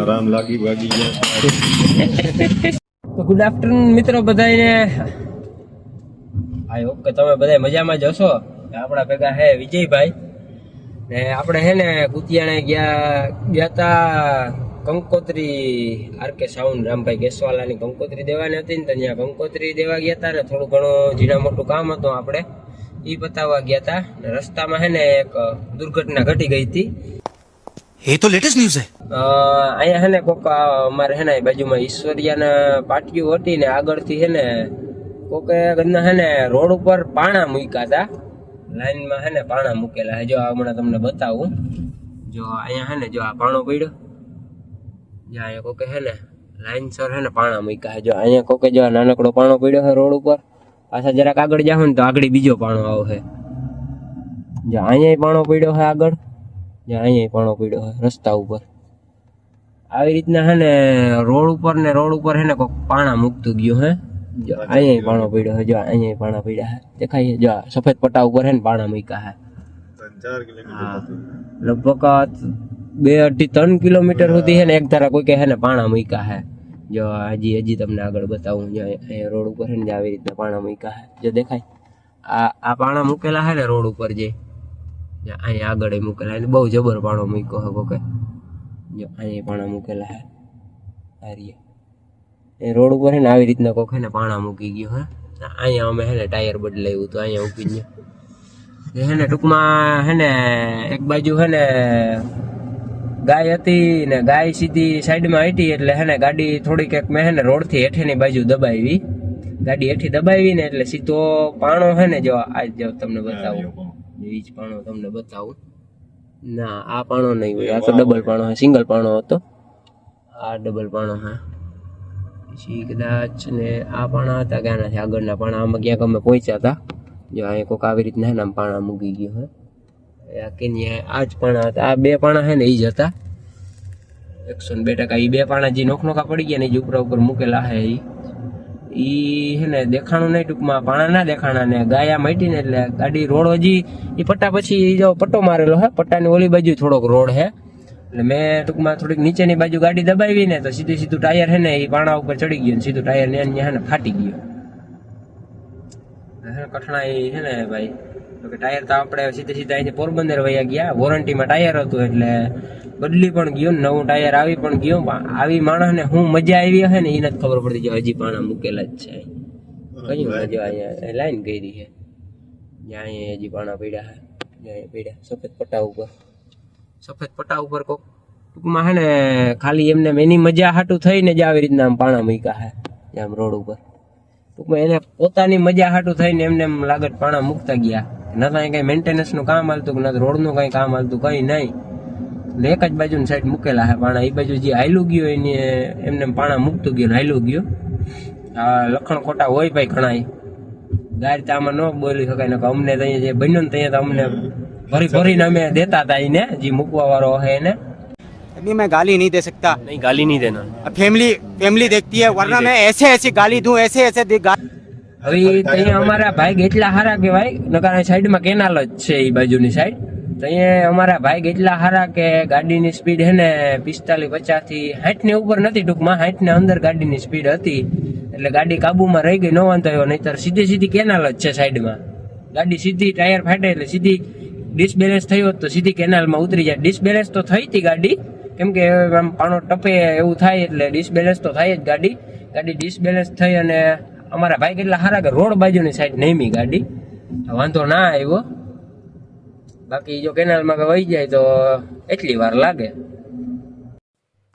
રામ લાગી ભાગી ગયા. તો ગુડ આફ્ટરનૂન મિત્રો બધાને. આઈ હોપ કે તમે બધા મજામાં જ હશો. આપણા ભેગા હે વિજયભાઈ ને આપણે હે ને કુતિયાણે ગયા તા કંકોત્રી આરકે સાઉન્ડ રામભાઈ કેસવાલાની કંકોત્રી દેવાની હતી ને ત્યાં કંકોત્રી દેવા ગયા હતા ને થોડું ઘણું ઝીણા મોટું કામ હતું આપણે એ પતાવવા ગયા હતા ને રસ્તામાં હે ને એક દુર્ઘટના ઘટી ગઈ હતી. ये तो लेटेस्ट न्यूज़ है. અહીંયા હે ને કોક અમારે હે ને બાજુમાં ઈશ્વરિયાના પાટિયું હતી ને આગળથી હે ને કોકે હે ને રોડ ઉપર પાણા મૂક્યા હતા. લાઈનમાં હે ને પાણા મૂકેલા હે. જો હમણાં તમને બતાવું. જો અહીંયા હે ને જો આ પાણો પડ્યો. જ્યાં અહીંયા કોકે હે ને લાઈન સર હે ને પાણા મૂક્યા હે. જો અહીંયા કોકે જો નાનકડો પાણો પડ્યો છે રોડ ઉપર. પાછા જરાક આગળ જાવ ને તો આગળ બીજો પાણો આવશે. જો અહીંયા પાણો પડ્યો છે આગળ. જ્યાં અહીંયા પાણો પડ્યો હોય રસ્તા ઉપર. આવી રીતના હે ને રોડ ઉપર હે ને કોઈક પાણા મૂકતું ગયું હે. જો અહીંયા પાણો પડ્યો હે. જો અહીંયા પાણા પડ્યા હે દેખાય. જો સફેદ પટ્ટા ઉપર હે ને પાણા મૂક્યા હે. 4 કિલોમીટર લગભગ 2-3 કિલોમીટર સુધી હે ને એક ધારા કોઈ હે ને પાણા મૂક્યા હે. જો હજી તમને આગળ બતાવું. જો અહીંયા રોડ ઉપર હે ને આવી રીતના પાણા મૂક્યા હે. જો દેખાય આ પાણા મૂકેલા હે ને રોડ ઉપર જે અહીંયા આગળ મૂકેલા બહુ જબર પાણો મૂક્યો હે કોકે. જો અહીંયા પાણા મૂકેલા હે. હારીએ એ રોડ ઉપર હે ને આવી રીતના કોક હે ને પાણા મૂકી ગયો હે. અહીંયા અમે હે ને ટાયર બદલાવ્યું તો અહીંયા ઉકી ગયો હે ને. ટૂંકમાં હે ને એક બાજુ હે ને ગાય હતી ને ગાય સીધી સાઈડમાં હતી એટલે હે ને ગાડી થોડીક એક મેં હે ને રોડથી હેઠેની બાજુ દબાવી. ગાડી હેઠી દબાવી ને એટલે સીધો પાણો હે ને જો આજ જો તમને બતાવું. વીજ પાણો તમને બતાવું. ના આ પાણો નહીં હોય. આ તો ડબલ પાણો હે. સિંગલ પાણો હતો. આ ડબલ પાણો હે. પછી કદાચ ને આ પાણા હતા ક્યાં નથી આગળના પાણા. આમાં ક્યાંક અમે પહોંચ્યા હતા. જો અહીંયા કોઈક આવી રીતના હે ને આમ પાણા મૂકી ગયો હે. આ જ પાણા હતા. આ બે પાણા હે ને એ જ હતા. 102%. એ બે પાણા જે નોખા પડી ગયા ને એ ઉપરા ઉપર મૂકેલા હે. ઈ હે ને દેખાણું નહીં. ટૂંકમાં પાણા ના દેખાણા ને ગાયા માટી ને એટલે ગાડી રોડ હજી એ પટ્ટા પછી જો પટ્ટો મારેલો હે. પટ્ટાની ઓલી બાજુ થોડોક રોડ હે એટલે મેં ટૂંકમાં થોડીક નીચેની બાજુ ગાડી દબાવી ને તો સીધું ટાયર હે ને એ પાણા ઉપર ચડી ગયું ને સીધું ટાયર ને હે ને ફાટી ગયું. કઠણાઈ હે ને ભાઈ. તો કે ટાયર તો આપણે સીધા અહીંથી પોરબંદર વયા ગયા. વોરંટીમાં ટાયર હતું એટલે બદલી પણ ગયું. નવું ટાયર આવી પણ ગયું. આવી માણસને હું મજા આવી હે ને એ નથી ખબર પડતી. જો હજી પાણા મૂકેલા જ છે. કયું જો અહીંયા લાઈન કરી છે. જ્યાં અહીંયા હજી પાણા પડ્યા હે. જ્યાં પડ્યા સફેદ પટ્ટા ઉપર કોક ટૂંકમાં હે ને ખાલી એમને એની મજા હાટું થઈને જ આવી રીતના આમ પાણા મૂક્યા હે. આમ રોડ ઉપર ટૂંકમાં એને પોતાની મજા હાટું થઈને એમને એમ લાગત પાણા મૂકતા ગયા. ન તો કઈ મેન્ટેનન્સનું કામ હાલતું કે ન રોડનું કઈ કામ હાલતું કઈ નહીં. એક જ બાજુની સાઈડ મૂકેલા હે પાણા. એ બાજુ જે હાયલું ગયું એને એમને પાણા મૂકતું ગયું હાયલું ગયું. આ લખણ ખોટા હોય ભાઈ ઘણા. ગાડી તો આમાં ન બોલી શકાય ને. અમને ત્યાં જે બન્યો ને ત્યાં તો અમને ભરીને અમે દેતા હતા એને જે મૂકવા વાળો હે એને. अभी मैं गाली नहीं दे सकता. નહીં ગાલી નહીં દેના. फैमिली देखती है वरना मैं ऐसे गाली दूं ऐसे હવે ત્યાં અમારા ભાઈ એટલા હારા કહેવાય. નકાર સાઈડમાં કેનાલ જ છે એ બાજુની સાઈડ. તો અહીંયા અમારા ભાઈ એટલા હારા કે ગાડીની સ્પીડ હે ને 45-50 થી 60 ની ઉપર નથી. ટૂંકમાં 60 ને અંદર ગાડીની સ્પીડ હતી એટલે ગાડી કાબુમાં રહી ગઈ. ન વાંધો આવ્યો. નહીતર સીધી કેનાલ જ છે સાઈડમાં. ગાડી સીધી ટાયર ફાટે એટલે સીધી ડિસબેલેન્સ થયો તો સીધી કેનાલમાં ઉતરી જાય. ડિસબેલેન્સ તો થઈ હતી ગાડી કેમ કે આમ પાણો ટપે એવું થાય એટલે ડિસબેલેન્સ તો થાય જ ગાડી ડિસબેલેન્સ થઈ અને અમારા ભાઈ કેટલા સારા કે રોડ બાજુની સાઈડ નેમી ગાડી. વાંધો ના આવ્યો. બાકી જો કેનાલમાં વહી જાય તો એટલી વાર લાગે.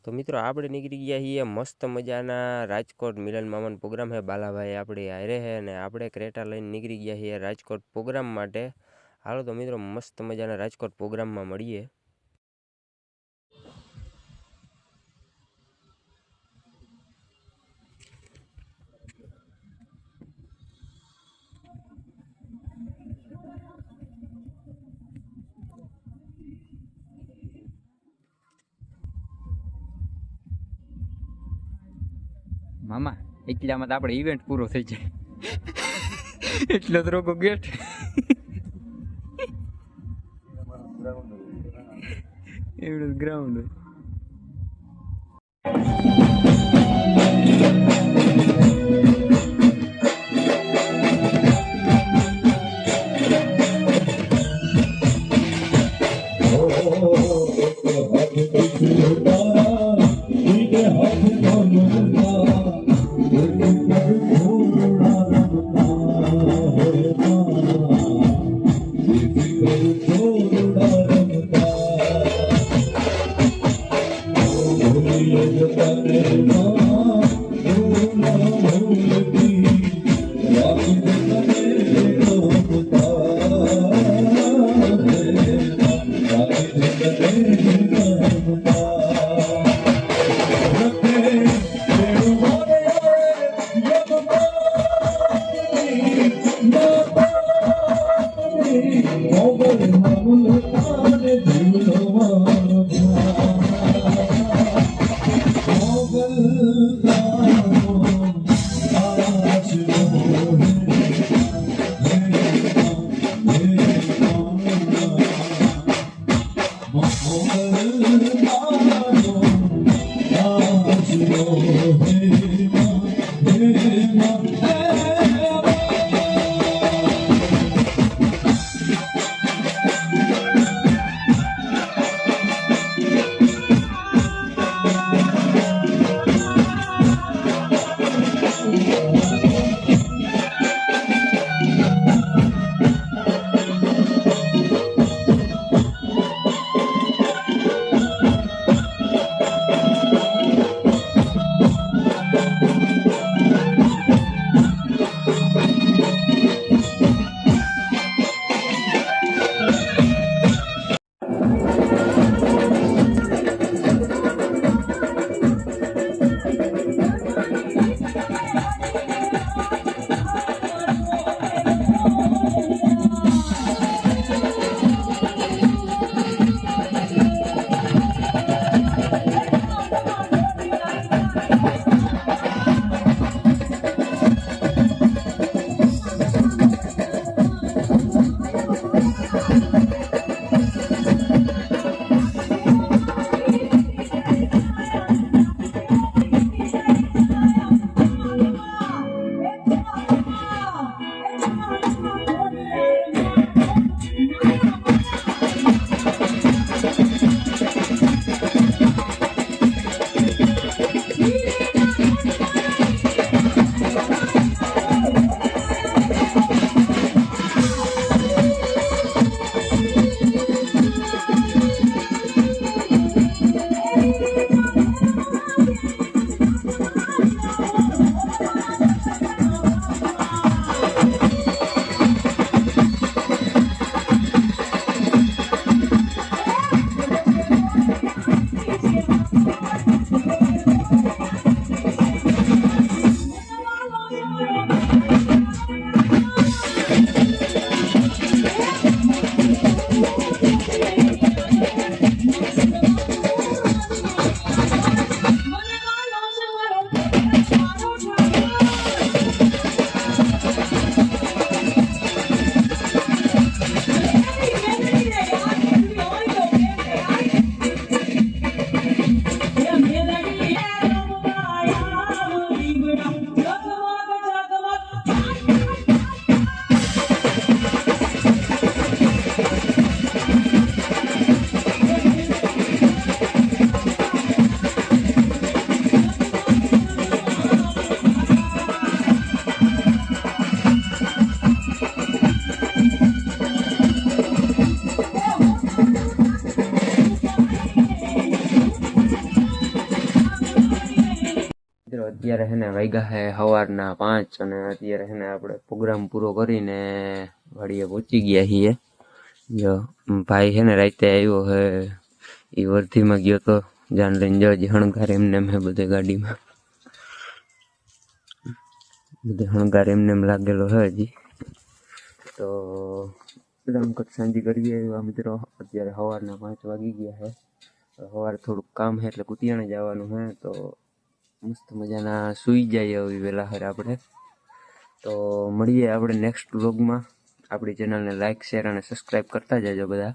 તો મિત્રો આપણે નીકળી ગયા છીએ મસ્ત મજાના રાજકોટ મિલન મામાનો પ્રોગ્રામ છે. બાલાભાઈ આપણે હારે છે અને આપણે ક્રેટા લઈને નીકળી ગયા છીએ રાજકોટ પ્રોગ્રામ માટે. હાલો તો મિત્રો મસ્ત મજાના રાજકોટ પ્રોગ્રામમાં મળીએ. મામા એટલામાં તો આપણે ઇવેન્ટ પૂરો થઈ જાય. એટલો તો રોકો ગેટ એવડું ગ્રાઉન્ડ અત્યારે હે ને વાગ્યા હે સવારના 5 અને અત્યારે હે ને આપણે પ્રોગ્રામ પૂરો કરીને વાડીએ પહોંચી ગયા છીએ. જો ભાઈ હે ને રાતે આવ્યો હે એ વર્ધીમાં ગયો તો જાન લઈને જો હજી હણગાર એમને એમ હે બધે ગાડીમાં બધે હણગાર એમને એમ લાગેલો હે હજી. તો રામકટ સાંજી કરી આવ્યા મિત્રો. અત્યારે સવારના 5 વાગી ગયા હે. સવારે થોડુંક કામ છે એટલે કુતિયાણે જવાનું હે તો મસ્ત મજાના સુઈ જાય હવે વેલા હર આપણે. તો મળીએ આપણે નેક્સ્ટ વ્લોગમાં. આપણી ચેનલને લાઈક શેર અને સબસ્ક્રાઈબ કરતા જજો બધા.